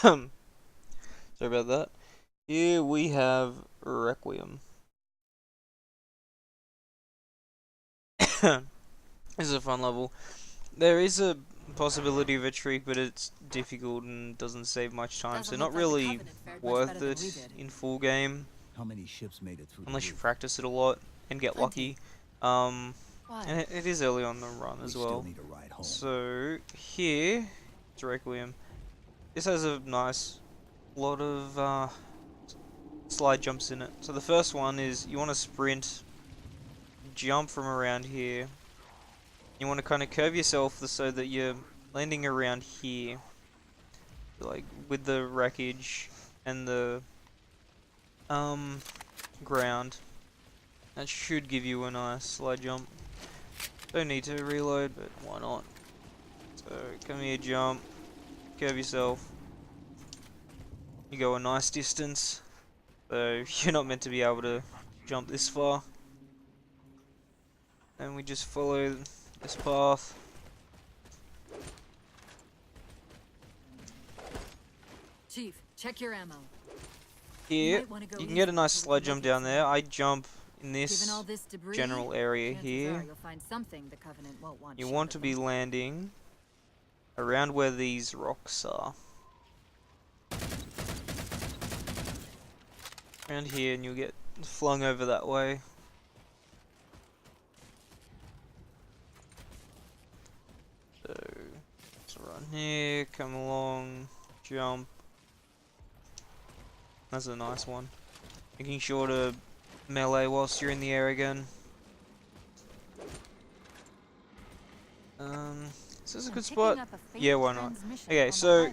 Sorry about that. Here we have Requiem. This is a fun level. There is a possibility of a trick, but it's difficult and doesn't save much time, so Doesn't not look like the really Covenant fared much worth better than we it did. in full game, How many ships made it through the unless you roof? practice it a lot and get Plenty. lucky. Um, Why? and it is early on the run We as still well. need a ride home. So here, it's Requiem. This has a nice lot of slide jumps in it. So the first one is you want to sprint, jump from around here. You want to kind of curve yourself so that you're landing around here, like with the wreckage and the ground. That should give you a nice slide jump. Don't need to reload, but why not? So come here, jump, curve yourself. You go a nice distance. So you're not meant to be able to jump this far. And we just follow this path. Chief, check your ammo. Here, Might wanna go you can get a easy nice until we slide can jump locate down there. something. I jump in Given this all this debris, general area chances here. are you'll find something the Covenant won't want You shared want with to be them. landing around where these rocks are. Around here, and you'll get flung over that way. So, let's run here, come along, jump. That's a nice one. Making sure to melee whilst you're in the air again. Is this a good spot? Yeah, why not? Okay, so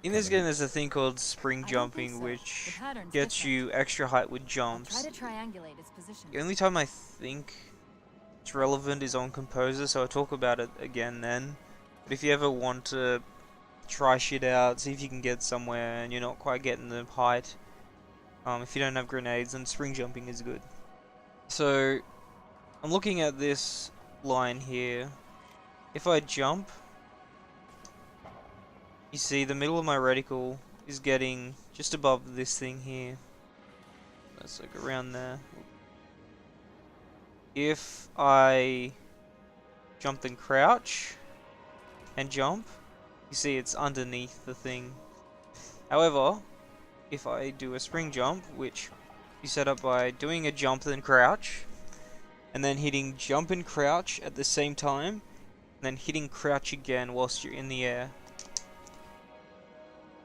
in this game there's a thing called spring jumping, which gets you extra height with jumps. Try to triangulate its position. The only time I think it's relevant is on Composer, so I'll talk about it again then. But if you ever want to try shit out, see if you can get somewhere and you're not quite getting the height, if you don't have grenades, then spring jumping is good. So, I'm looking at this line here. If I jump, you see the middle of my reticle is getting just above this thing here. That's like around there. If I jump and crouch and jump, you see it's underneath the thing. However, if I do a spring jump, which you set up by doing a jump then crouch, and then hitting jump and crouch at the same time, and then hitting crouch again whilst you're in the air.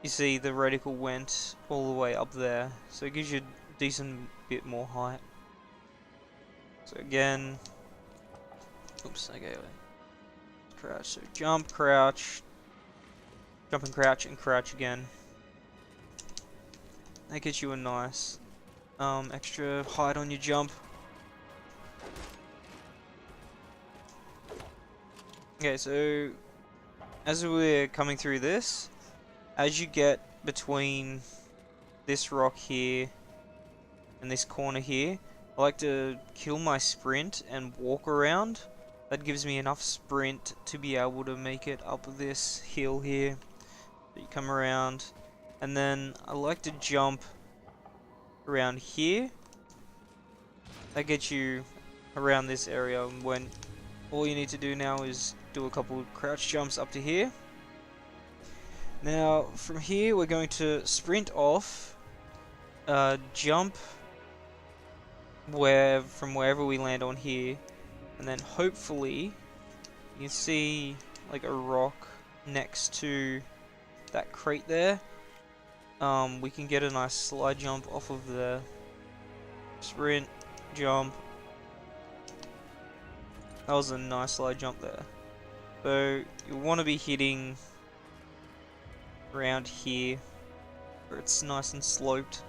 You see the reticle went all the way up there, so it gives you a decent bit more height. So again, oops, okay, crouch, so jump, crouch, jump and crouch again. That gets you a nice extra height on your jump. Okay, so as we're coming through this, as you get between this rock here and this corner here, I like to kill my sprint and walk around. That gives me enough sprint to be able to make it up this hill here. So you come around, and then I like to jump around here. That gets you around this area, when all you need to do now is do a couple crouch jumps up to here. Now from here we're going to sprint off, jump from wherever we land on here, and then hopefully you can see like a rock next to that crate there. We can get a nice slide jump off of there. Sprint, jump. That was a nice slide jump there. So you want to be hitting around here where it's nice and sloped,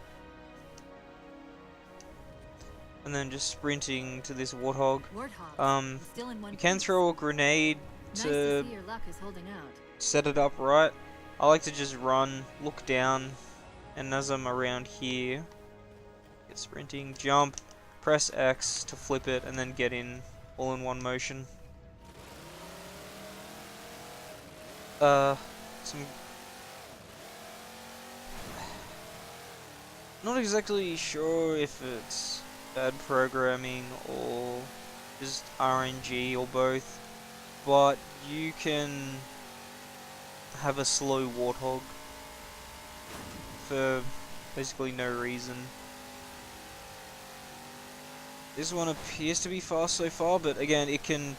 and then just sprinting to this warthog. You can throw a grenade to see your luck is holding out. set it up right. I like to just run, look down, and as I'm around here, get sprinting, jump, press X to flip it, and then get in all in one motion. Some Not exactly sure if it's bad programming or just RNG or both, but you can have a slow Warthog for basically no reason. This one appears to be fast so far, but again, it can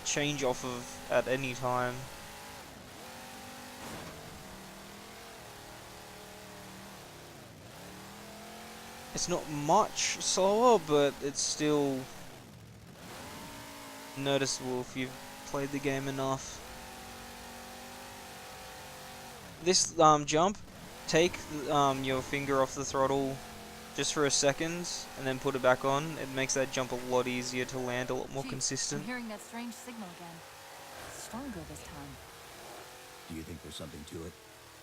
change off of at any time. It's not much slower, but it's still noticeable if you've played the game enough. This jump, take your finger off the throttle just for a second and then put it back on. It makes that jump a lot easier to land, a lot more Chief, consistent. I'm hearing that strange signal again. Stronger this time. Do you think there's something to it?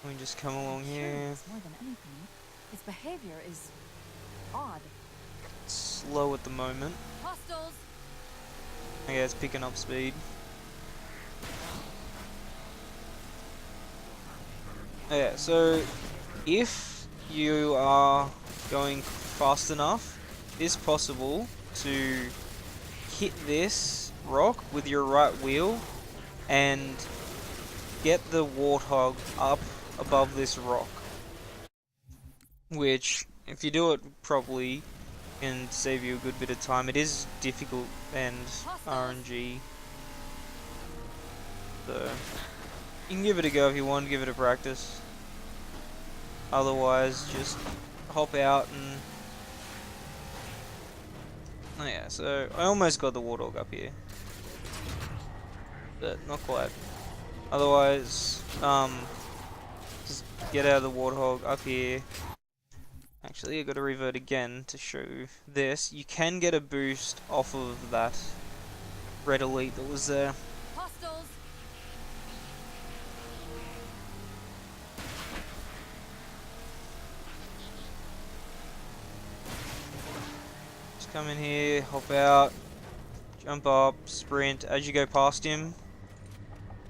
We can just come along I'm here. curious more than anything. Its behavior is odd. Slow at the moment. Hostiles! Okay, it's picking up speed. Yeah, so if you are going fast enough, it's possible to hit this rock with your right wheel and get the Warthog up above this rock. Which, if you do it properly, can save you a good bit of time. It is difficult and RNG. So, you can give it a go if you want, give it a practice. Otherwise, just hop out and... Oh yeah, so I almost got the Warthog up here. But not quite. Otherwise, just get out of the Warthog up here. Actually, I gotta revert again to show this. You can get a boost off of that red elite that was there. Hostiles! Just come in here, hop out, jump up, sprint as you go past him.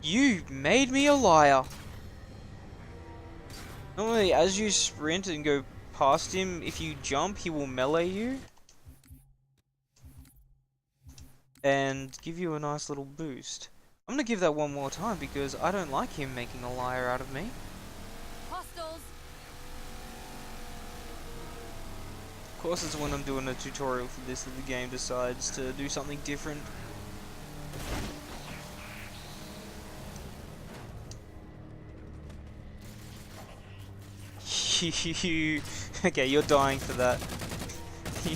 You made me a liar! Normally, as you sprint and go past him, if you jump, he will melee you. And give you a nice little boost. I'm gonna give that one more time because I don't like him making a liar out of me. Hostiles! Of course, it's when I'm doing a tutorial for this that the game decides to do something different. Okay, you're dying for that.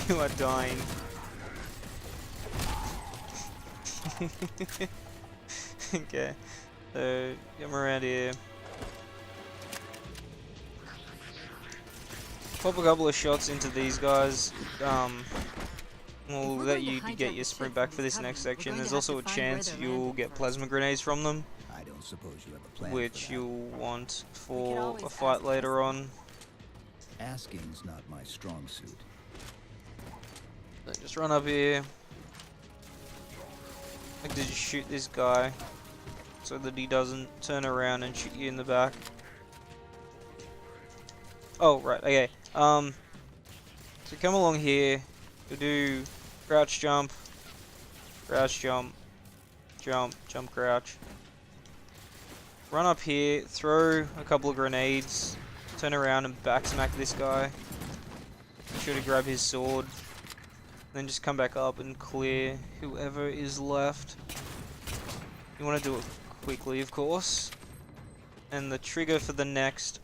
You are dying. Okay, so come around here. Pop a couple of shots into these guys. Will let you get your sprint back for this next section. There's also a chance you'll get plasma grenades from them, I don't suppose you have a plan which for that. you'll want for a fight later on. Asking's not my strong suit. So just run up here. Like to just shoot this guy so that he doesn't turn around and shoot you in the back. Oh, right, okay. So come along here. You'll do crouch jump, jump, jump, crouch. Run up here, throw a couple of grenades, turn around and back smack this guy. Be sure to grab his sword. Then just come back up and clear whoever is left. You want to do it quickly, of course. And the trigger for the next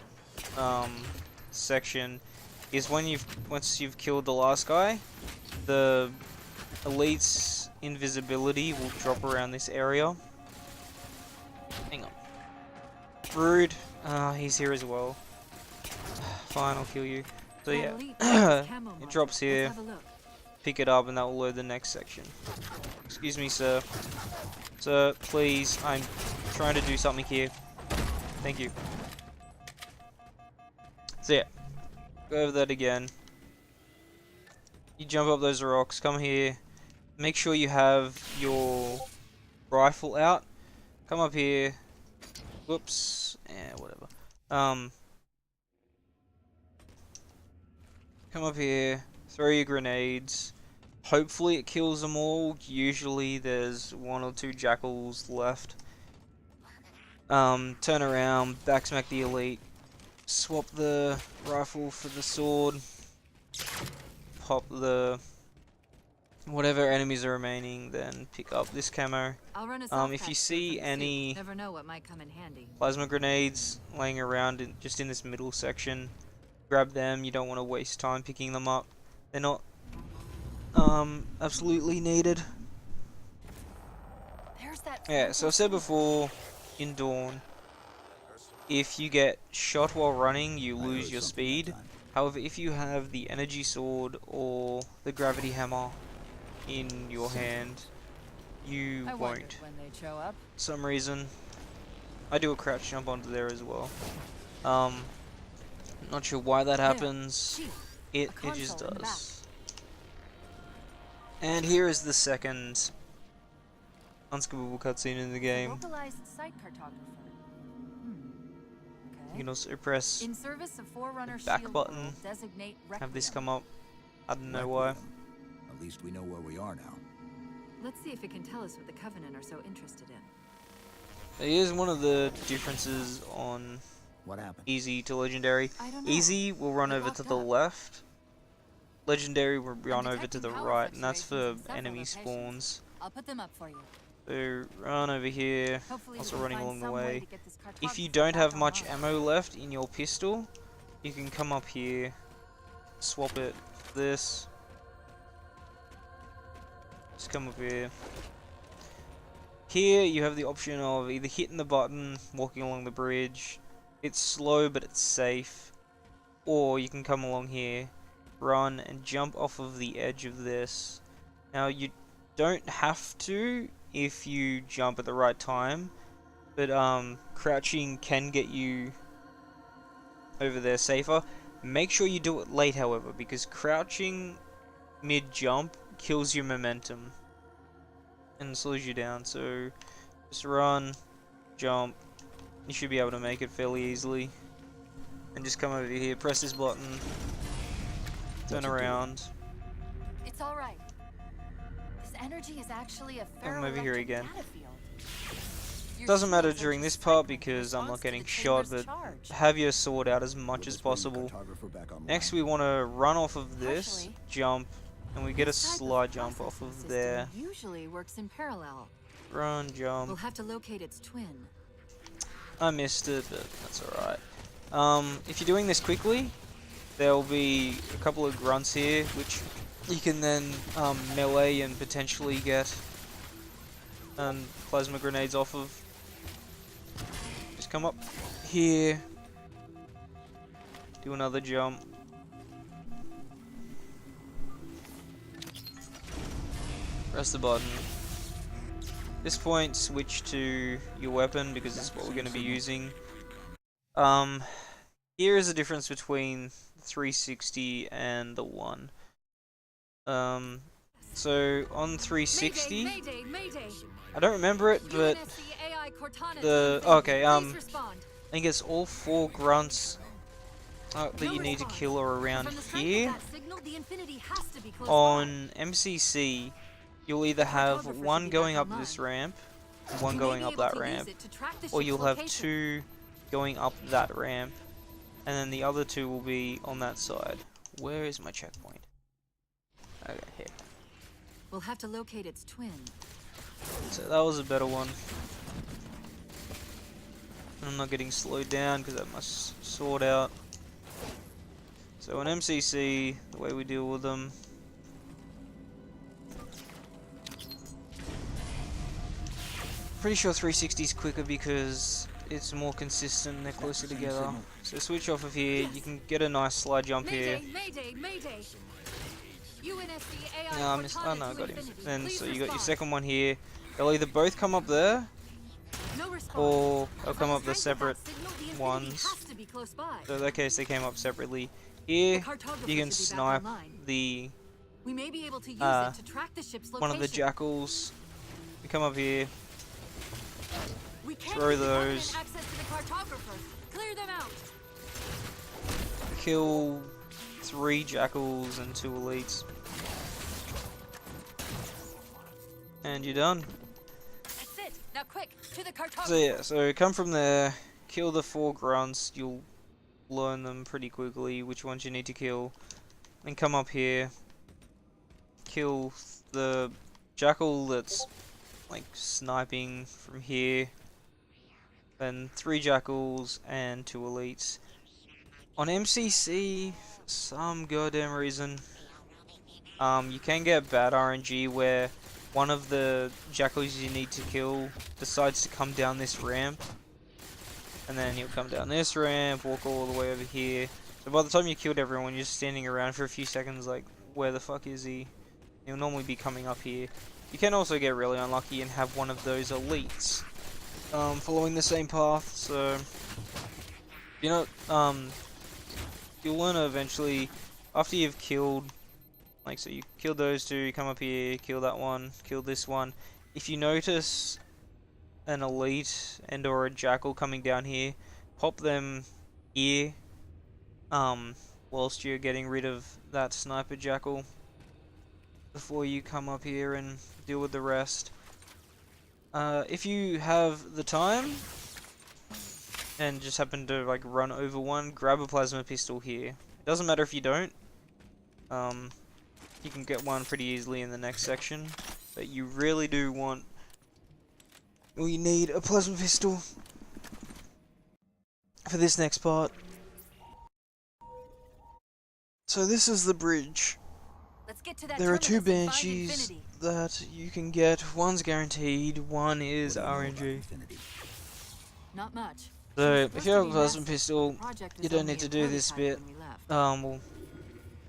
section is when once you've killed the last guy, the elite's invisibility will drop around this area. Hang on. Rude. He's here as well. Fine, I'll kill you. So yeah, it drops here. Pick it up and that will load the next section. Excuse me, sir. Sir, please, I'm trying to do something here. Thank you. So yeah, go over that again. You jump up those rocks, come here. Make sure you have your rifle out. Come up here. Whoops. Yeah, whatever. Come up here, throw your grenades. Hopefully it kills them all. Usually there's 1 or 2 jackals left. Turn around, backsmack the elite. Swap the rifle for the sword. Pop the whatever enemies are remaining, then pick up this camo. If you see any never know what might come in handy. plasma grenades laying around just in this middle section, grab them. You don't want to waste time picking them up. They're not absolutely needed. There's that. Yeah, so I said before, in Dawn, if you get shot while running, you lose your speed. However, if you have the energy sword or the gravity hammer in your hand, you I won't. wondered when they'd show up. For some reason, I do a crouch jump onto there as well. Not sure why that happens. It just does. And here is the second unskippable cutscene in the game. Localized site cartographer. You can also press In service of Forerunner back Shield button, World, designate have this Requiem. come up. I don't know why. At least we know where we are now. Let's see if it can tell us what the Covenant are so interested in. Here's one of the differences on What happened? easy to legendary. I don't know. Easy will run It over to locked the up. left. Legendary will run over to detecting the power right, and that's for fluctuations in several enemy locations. spawns. I'll put them up for you. So run over here, Hopefully also we can running find along the some way. to get this If you cartographer don't back have much online. ammo left in your pistol, you can come up here, swap it for this. Just come up here. Here you have the option of either hitting the button, walking along the bridge. It's slow but it's safe. Or you can come along here, run and jump off of the edge of this. Now you don't have to if you jump at the right time, but crouching can get you over there safer. Make sure you do it late, however, because crouching mid-jump kills your momentum and slows you down. So just run, jump, you should be able to make it fairly easily. And just come over here, press this button, turn around. It's all right. This energy is actually a Come over here ferroelectric again. data field. Your Doesn't matter shields are during just this part cycling in because I'm not response to getting the shot, chamber's but charge. have your sword out as much Will as this bring the possible. cartographer back online? Next we want to run off of this, Partially. jump, and we get a This type of slide jump off processing of system there. Usually works in parallel. Run, We'll jump. have to locate its twin. I missed it, but that's alright. If you're doing this quickly, there'll be a couple of grunts here, which you can then melee and potentially get plasma grenades off of. Just come up here, do another jump. Press the button. At this point, switch to your weapon because that's what we're going to be using. Here is the difference between 360 and the 1. So on 360, Mayday, Mayday. I don't remember it, but UNSC AI Cortana the to okay, Please respond. I think it's all 4 grunts that No you need to response. kill are around From the strength of here. that signal, the Infinity has to be close On MCC, you'll either have cartographer should one be going back up this online. ramp, by. one You may going be up able that to use ramp, it to track the or ship's you'll have location. 2 going up that ramp, and then the other 2 will be on that side. Where is my checkpoint? Okay, here. We'll have to locate its twin. So that was a better one. I'm not getting slowed down because I have my sword out. So in MCC, the way we deal with them. Pretty sure 360 is quicker because it's more consistent and they're closer together. So switch off of here, you can get a nice slide jump here. Mayday, Mayday. UNSC AI No, I missed. Oh no, I Cortana to got him. Infinity. Then Please so you got your respond. second one here. They'll either both come up there, No response. or they'll From come the up the strength of separate that signal, the Infinity ones. has to be close by. So in that case, they came up separately. Here, The cartographer you can should be back snipe online. the We may be able to use uh, it to track the ship's location. one of the jackals. You come up here, We can't throw give the Covenant those. access to the cartographer. Clear them out. kill 3 jackals and 2 elites. And you're done. That's it. Now quick, to the cartographer. So yeah, so come from there, kill the 4 grunts, you'll learn them pretty quickly, which ones you need to kill. Then come up here, kill the jackal that's like sniping from here. Then 3 jackals and 2 elites. On MCC, for some goddamn reason, you can get bad RNG where one of the jackals you need to kill decides to come down this ramp. And then he'll come down this ramp, walk all the way over here. So by the time you killed everyone, you're just standing around for a few seconds like, where the fuck is he? He'll normally be coming up here. You can also get really unlucky and have one of those elites following the same path, so you know, you'll learn eventually after you've killed, like, so you kill those 2, you come up here, kill that one, kill this one. If you notice an elite and or a jackal coming down here, pop them here whilst you're getting rid of that sniper jackal before you come up here and deal with the rest. If you have the time and just happen to like run over one, grab a plasma pistol here. It doesn't matter if you don't. You can get one pretty easily in the next section, but you really do want, or you need a plasma pistol for this next part. So this is the bridge. Let's get to that There are 2 terminus and find Banshees Infinity. that you can get. One's guaranteed, one is What do you know about RNG. Infinity? Not much. So It's if supposed you to have a be plasma massive. pistol, The project you was don't only need to a do this prototype bit. when we left. Well,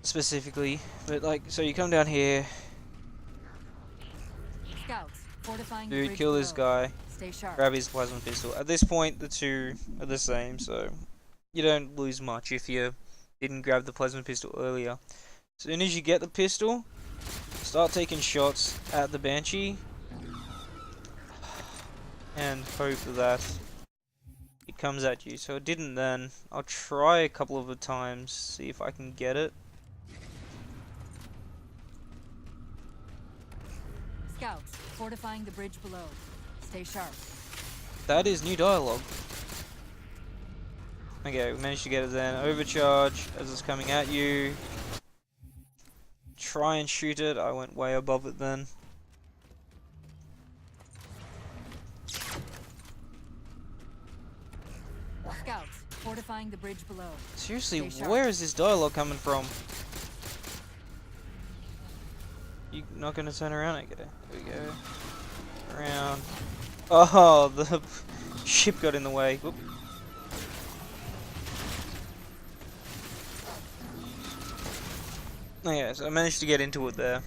specifically, but like, so you come down here, Scouts, fortifying the dude, bridge kill this below. guy, Stay sharp. grab his plasma pistol. At this point, the 2 are the same, so you don't lose much if you didn't grab the plasma pistol earlier. As soon as you get the pistol, start taking shots at the Banshee, and hope that it comes at you. So it didn't then. I'll try a couple of times, see if I can get it. Scouts, fortifying the bridge below. Stay sharp. That is new dialogue. Okay, we managed to get it then. Overcharge as it's coming at you. Try and shoot it. I went way above it then. Scouts, fortifying the bridge below. Seriously, Stay sharp. where is this dialogue coming from? You not gonna turn around? Okay, there we go. Around. Oh, the ship got in the way. Whoop. Okay, so I managed to get into it there. It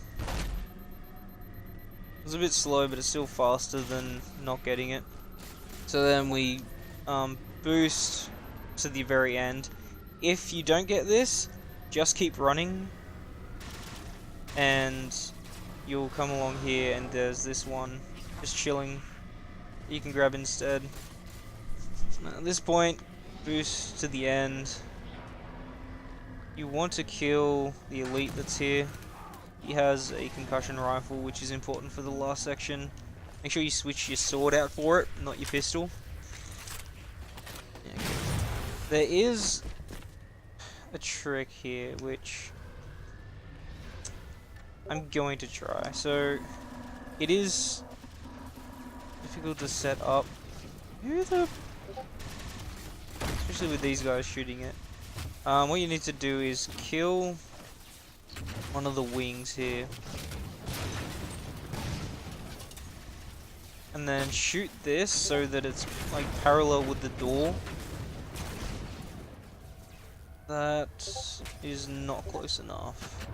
was a bit slow, but it's still faster than not getting it. So then we boost to the very end. If you don't get this, just keep running, and you'll come along here, and there's this one just chilling. You can grab instead. At this point, boost to the end. You want to kill the elite that's here. He has a concussion rifle, which is important for the last section. Make sure you switch your sword out for it, not your pistol. Okay. There is a trick here, which I'm going to try. So, it is difficult to set up. Who the... Especially with these guys shooting it. What you need to do is kill one of the wings here. And then shoot this so that it's like parallel with the door. That is not close enough.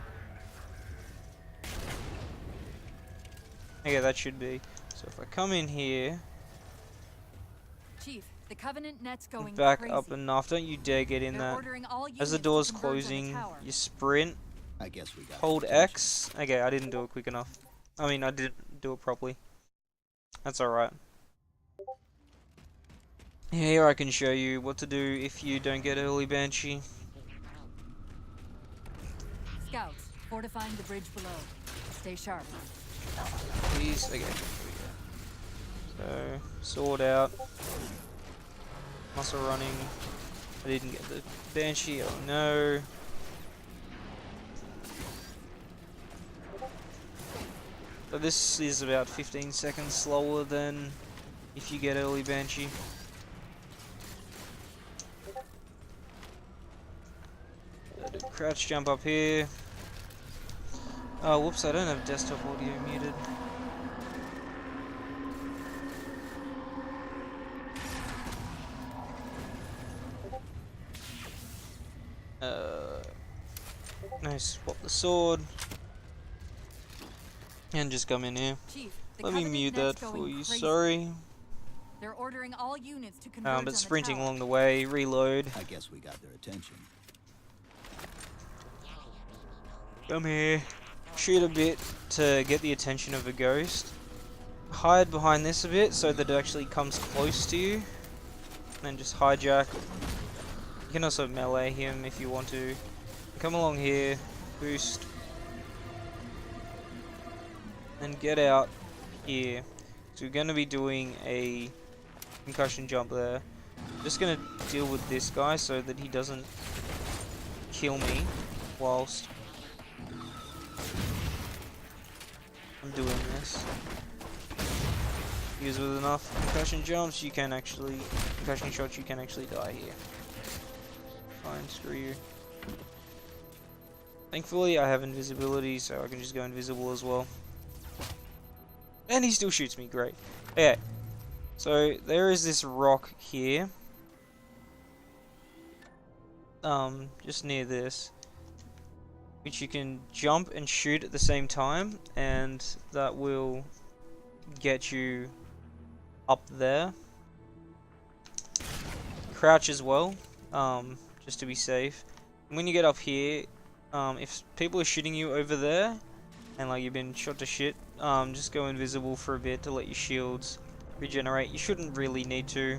Okay, that should be. So if I come in here, Chief, the Covenant net's going back crazy. up enough, don't you dare get in They're that. ordering all As the units to door's converge on the closing, tower. you sprint, I guess we got hold attention. X. Okay, I didn't do it quick enough. I mean, I didn't do it properly. That's alright. Here I can show you what to do if you don't get early Banshee. Scouts, fortifying the bridge below. Stay sharp. Please. Okay. Here we go. So, sword out. Muscle running. I didn't get the Banshee. Oh no. But this is about 15 seconds slower than if you get early Banshee. Crouch jump up here. Oh, whoops, I don't have desktop audio muted. Nice, swap the sword. And just come in here. Chief, Let me mute that for you, sorry. They're ordering all units to converge But on sprinting the tower. along the way, reload. I guess we got their attention. Come here. Shoot a bit to get the attention of a ghost. Hide behind this a bit so that it actually comes close to you. And then just hijack. You can also melee him if you want to. Come along here, boost. And get out here. So we're going to be doing a concussion jump there. Just going to deal with this guy so that he doesn't kill me whilst I'm doing this. Because with enough concussion jumps, you can actually, concussion shots, you can actually die here. Fine, screw you. Thankfully, I have invisibility, so I can just go invisible as well. And he still shoots me, great. Okay, so there is this rock here. Just near this. Which you can jump and shoot at the same time, and that will get you up there. Crouch as well, just to be safe. And when you get up here, if people are shooting you over there, and like you've been shot to shit, just go invisible for a bit to let your shields regenerate. You shouldn't really need to.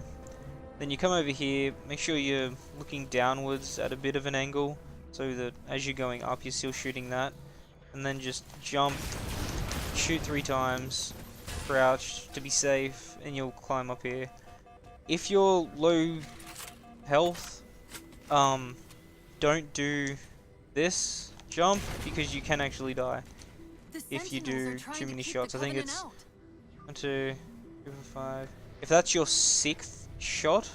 Then you come over here, make sure you're looking downwards at a bit of an angle, so that as you're going up, you're still shooting that. And then just jump, shoot 3 times, crouch to be safe, and you'll climb up here. If you're low health, don't do this jump, because you can actually die if you do too many shots. I think it's 1, 2, 3, 4, 5. If that's your 6th shot,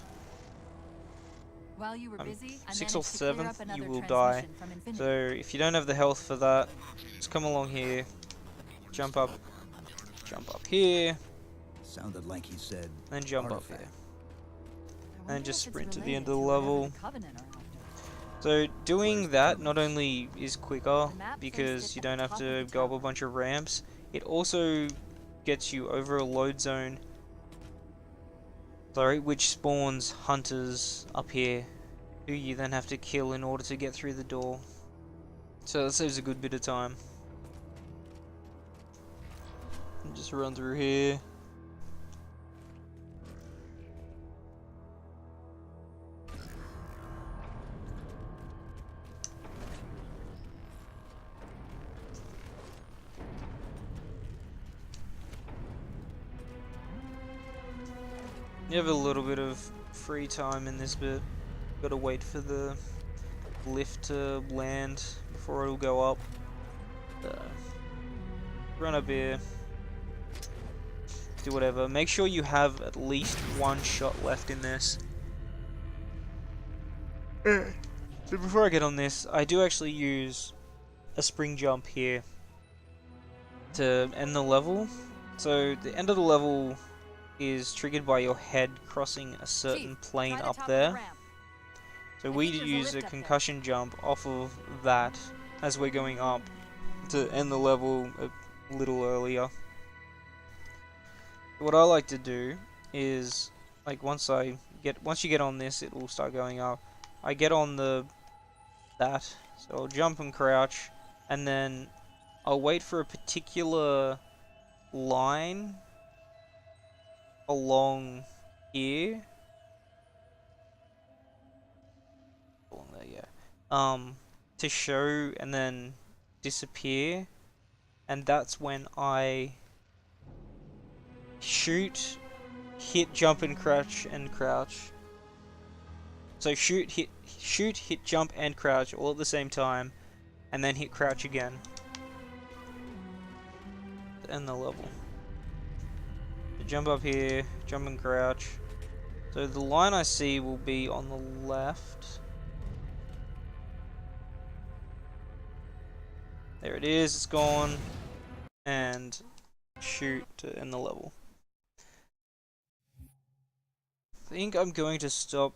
While you were busy, 6th or 7th, you will die. So if you don't have the health for that, just come along here, jump up here, Sounded like he said. then jump up artifact. here, and just sprint to the end of the level. So doing that not only is quicker because you don't have to go up a bunch of ramps, it also gets you over a load zone, which spawns hunters up here, who you then have to kill in order to get through the door. So that saves a good bit of time. And just run through here. You have a little bit of free time in this bit. Gotta wait for the lift to land before it'll go up. Run up here. Do whatever. Make sure you have at least 1 shot left in this. So before I get on this, I do actually use a spring jump here to end the level. So the end of the level is triggered by your head crossing a certain plane up there. So we use a concussion jump off of that as we're going up to end the level a little earlier. What I like to do is, like, once you get on this, it will start going up. I get on that, so I'll jump and crouch, and then I'll wait for a particular line along here. Along there, yeah. To show, and then disappear, and that's when I shoot, hit, jump, and crouch, So shoot, hit, jump, and crouch all at the same time, and then hit crouch again to end the level. So jump up here, jump and crouch. So the line I see will be on the left. There it is, it's gone. And shoot to end the level. I think I'm going to stop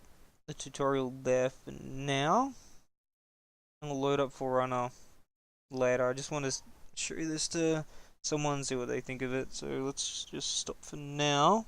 the tutorial there for now. I'm gonna load up Forerunner later. I just want to show this to someone, see what they think of it. So let's just stop for now.